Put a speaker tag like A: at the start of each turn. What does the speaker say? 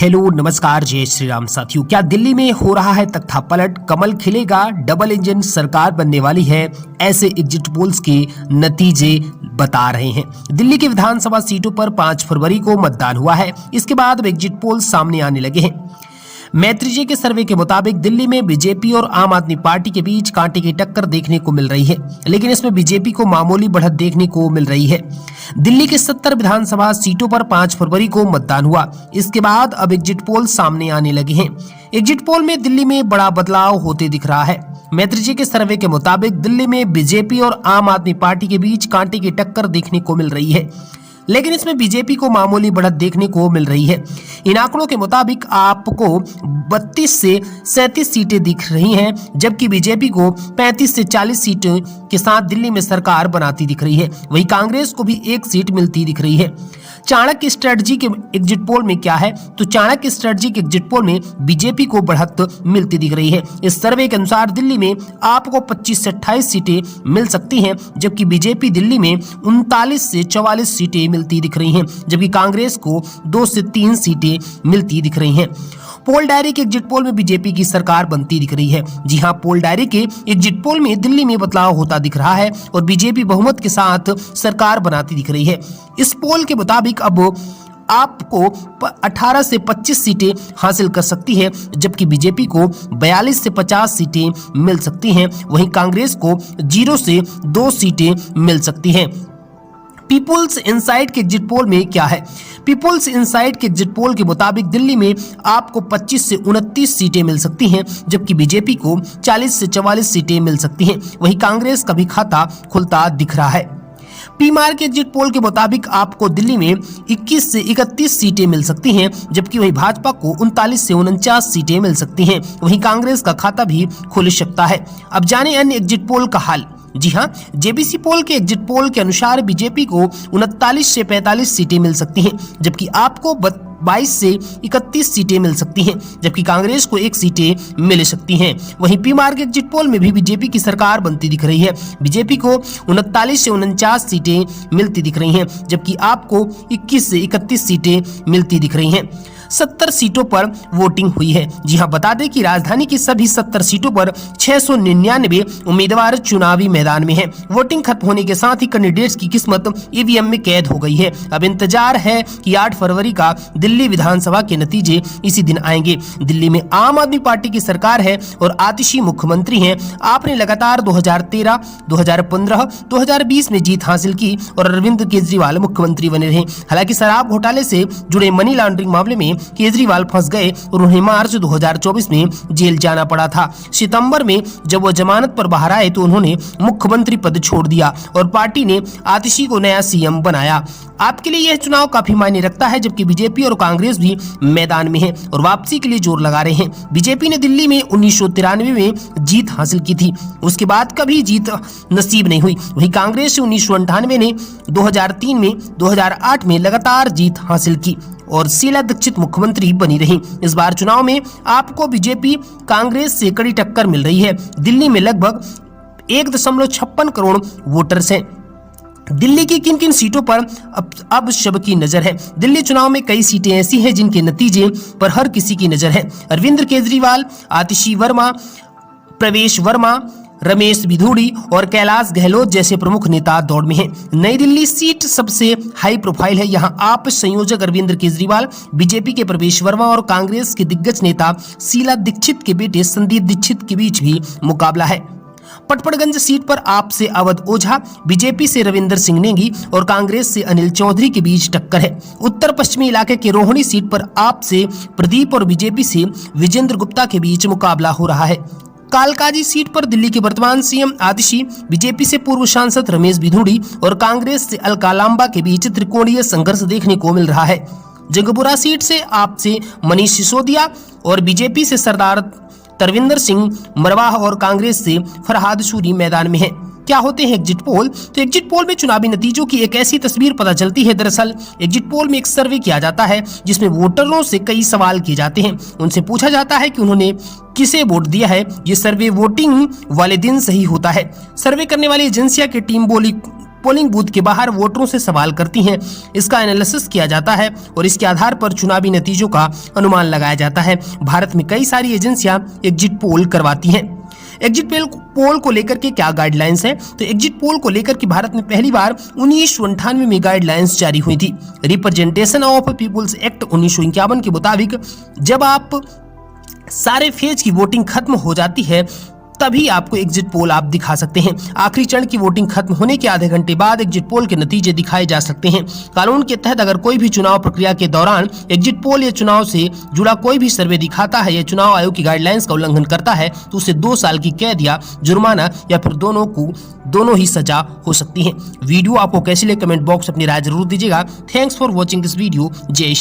A: Hello नमस्कार जय श्री राम साथियों। क्या दिल्ली में हो रहा है तख्ता पलट? कमल खिलेगा, डबल इंजन सरकार बनने वाली है, ऐसे एग्जिट पोल्स के नतीजे बता रहे हैं। दिल्ली की विधानसभा सीटों पर 5 फरवरी को मतदान हुआ है। इसके बाद अब एग्जिट पोल्स सामने आने लगे हैं। मैत्रीजी के सर्वे के मुताबिक दिल्ली में बीजेपी और आम आदमी पार्टी के बीच कांटे की टक्कर देखने को मिल रही है, लेकिन इसमें बीजेपी को मामूली बढ़त देखने को मिल रही है। दिल्ली के 70 विधानसभा सीटों पर 5 फरवरी को मतदान हुआ। इसके बाद अब एग्जिट पोल सामने आने लगे हैं। एग्जिट पोल में दिल्ली में बड़ा बदलाव होते दिख रहा है। मैत्रीजी के सर्वे के मुताबिक दिल्ली में बीजेपी और आम आदमी पार्टी के बीच कांटे की टक्कर देखने को मिल रही है, लेकिन इसमें बीजेपी को मामूली बढ़त देखने को मिल रही है। इन आंकड़ों के मुताबिक आपको 32 से 37 सीटें दिख रही हैं, जबकि बीजेपी को 35 से 40 सीटों के साथ दिल्ली में सरकार बनाती दिख रही है। वहीं कांग्रेस को भी 1 सीट मिलती दिख रही है। चाणक्य स्ट्रेटजी के एग्जिट पोल में क्या है, तो चाणक्य स्ट्रेटजी के एग्जिट पोल में बीजेपी को बढ़त मिलती दिख रही है। इस सर्वे के अनुसार दिल्ली में आपको 25 से 28 सीटें मिल सकती हैं, जबकि बीजेपी दिल्ली में 39 से 44 सीटें मिलती दिख रही हैं, जबकि कांग्रेस को 2 से 3 सीटें मिलती दिख रही हैं। पोल डायरी के एग्जिट पोल में बीजेपी की सरकार बनती दिख रही है। जी हां, पोल डायरी के एग्जिट पोल में दिल्ली में बदलाव होता दिख रहा है और बीजेपी बहुमत के साथ सरकार बनाती दिख रही है। इस पोल के मुताबिक अब आपको 18 से 25 सीटें हासिल कर सकती है, जबकि बीजेपी को 42 से 50 सीटें मिल सकती हैं। वहीं कांग्रेस को 0 से 2 सीटें मिल सकती हैं। पीपुल्स इनसाइट के एग्जिट पोल में क्या है? पीपुल्स इनसाइट के एग्जिट पोल के मुताबिक दिल्ली में आपको 25 से 29 सीटें मिल सकती हैं, जबकि बीजेपी को 40 से 44 सीटें मिल सकती हैं। वहीं कांग्रेस का भी खाता खुलता दिख रहा है। पीमार के एग्जिट पोल के मुताबिक आपको दिल्ली में 21 से 31 सीटें मिल सकती हैं, जबकि वहीं भाजपा को 39 से 49 सीटें मिल सकती हैं। वहीं कांग्रेस का खाता भी खुल सकता है। अब जाने अन्य एग्जिट पोल का हाल। जी हां, जेबीसी पोल के एग्जिट पोल के अनुसार बीजेपी को 39 से 45 सीटें मिल सकती हैं, जबकि आपको 22 से 31 सीटें मिल सकती हैं, जबकि कांग्रेस को 1 सीटें मिल सकती हैं। वहीं पीमार के एग्जिट पोल में भी बीजेपी की सरकार बनती दिख रही है। बीजेपी को 39 से 49 सीटें मिलती दिख रही हैं, जबकि आपको 21 से 31 सीटें मिलती दिख रही हैं। 70 सीटों पर वोटिंग हुई है। जी हां, बता दें कि राजधानी की सभी 70 सीटों पर 699 उम्मीदवार चुनावी मैदान में हैं। वोटिंग खत्म होने के साथ ही कैंडिडेट्स की किस्मत ईवीएम में कैद हो गई है। अब इंतजार है कि 8 फरवरी का दिल्ली विधानसभा के नतीजे इसी दिन आएंगे। दिल्ली में आम आदमी पार्टी की सरकार है और आतिशी मुख्यमंत्री हैं। आपने लगातार 2013, 2015, 2020 में जीत हासिल की और अरविंद केजरीवाल मुख्यमंत्री बने रहे। हालांकि शराब घोटाले से जुड़े मनी लॉन्ड्रिंग मामले में केजरीवाल फंस गए और उन्हें मार्च 2024 में जेल जाना पड़ा था। सितंबर में जब वो जमानत पर बाहर आए तो उन्होंने मुख्यमंत्री पद छोड़ दिया और पार्टी ने आतिशी को नया सीएम बनाया। आपके लिए यह चुनाव काफी मायने रखता है, जबकि बीजेपी और कांग्रेस भी मैदान में हैं और वापसी के लिए जोर लगा रहे हैं। बीजेपी ने दिल्ली में 1993 में जीत हासिल की थी, उसके बाद कभी जीत नसीब नहीं हुई। वहीं कांग्रेस 1998 ने 2003 में 2008 में लगातार जीत हासिल की और शीला दीक्षित मुख्यमंत्री बनी रही। इस बार चुनाव में आपको बीजेपी कांग्रेस से कड़ी टक्कर मिल रही है। दिल्ली में लगभग 1.56 करोड़ वोटर्स हैं। दिल्ली की किन किन सीटों पर अब सबकी नजर है? दिल्ली चुनाव में कई सीटें ऐसी हैं जिनके नतीजे पर हर किसी की नजर है। अरविंद केजरीवाल, आतिशी वर्मा, प्रवेश वर्मा, रमेश बिधूड़ी और कैलाश गहलोत जैसे प्रमुख नेता दौड़ में हैं। नई दिल्ली सीट सबसे हाई प्रोफाइल है। यहां आप संयोजक अरविंद केजरीवाल, बीजेपी के प्रवेश वर्मा और कांग्रेस के दिग्गज नेता शीला दीक्षित के बेटे संदीप दीक्षित के बीच भी मुकाबला है। पटपड़गंज सीट पर आपसे अवध ओझा, बीजेपी से रविंदर सिंह नेगी और कांग्रेस से अनिल चौधरी के बीच टक्कर है। उत्तर पश्चिमी इलाके के रोहिणी सीट पर आपसे प्रदीप और बीजेपी से विजेंद्र गुप्ता के बीच मुकाबला हो रहा है। कालकाजी सीट पर दिल्ली के वर्तमान सीएम आतिशी, बीजेपी से पूर्व सांसद रमेश बिधूड़ी और कांग्रेस से अलका लांबा के बीच त्रिकोणीय संघर्ष देखने को मिल रहा है। जंगपुरा सीट से आपसे मनीष सिसोदिया और बीजेपी से सरदार तरविंदर सिंह मरवाह और कांग्रेस से फरहाद सूरी मैदान में हैं। क्या होते हैं एग्जिट पोल? तो एग्जिट पोल में चुनावी नतीजों की एक ऐसी तस्वीर पता चलती है। दरअसल एग्जिट पोल में एक सर्वे किया जाता है जिसमें वोटरों से कई सवाल किए जाते हैं। उनसे पूछा जाता है कि उन्होंने किसे वोट दिया है। ये सर्वे वोटिंग वाले दिन सही होता है। सर्वे करने वाली एजेंसियां की टीम बोली पोलिंग बूथ के बाहर वोटरों से सवाल करती हैं। इसका एनालिसिस किया जाता है और इसके आधार पर चुनावी नतीजों का अनुमान लगाया जाता है। भारत में कई सारी एजेंसियां एग्जिट पोल करवाती हैं। एग्जिट पोल को लेकर के क्या गाइडलाइंस है? तो एग्जिट पोल को लेकर के भारत में पहली बार 1998 में गाइडलाइंस जारी हुई थी। रिप्रेजेंटेशन ऑफ पीपुल्स एक्ट 1951 के मुताबिक जब आप सारे फेज की वोटिंग खत्म हो जाती है तभी आपको एग्जिट पोल आप दिखा सकते हैं। आखिरी चरण की वोटिंग खत्म होने के आधे घंटे बाद एग्जिट पोल के नतीजे दिखाए जा सकते हैं। कानून के तहत अगर कोई भी चुनाव प्रक्रिया के दौरान एग्जिट पोल या चुनाव से जुड़ा कोई भी सर्वे दिखाता है या चुनाव आयोग की गाइडलाइंस का उल्लंघन करता है तो उसे 2 साल की कैद या जुर्माना या फिर दोनों ही सजा हो सकती है। वीडियो आपको कैसी लगी कमेंट बॉक्स अपनी राय जरूर दीजिएगा। Thanks for watching this video. जय श्री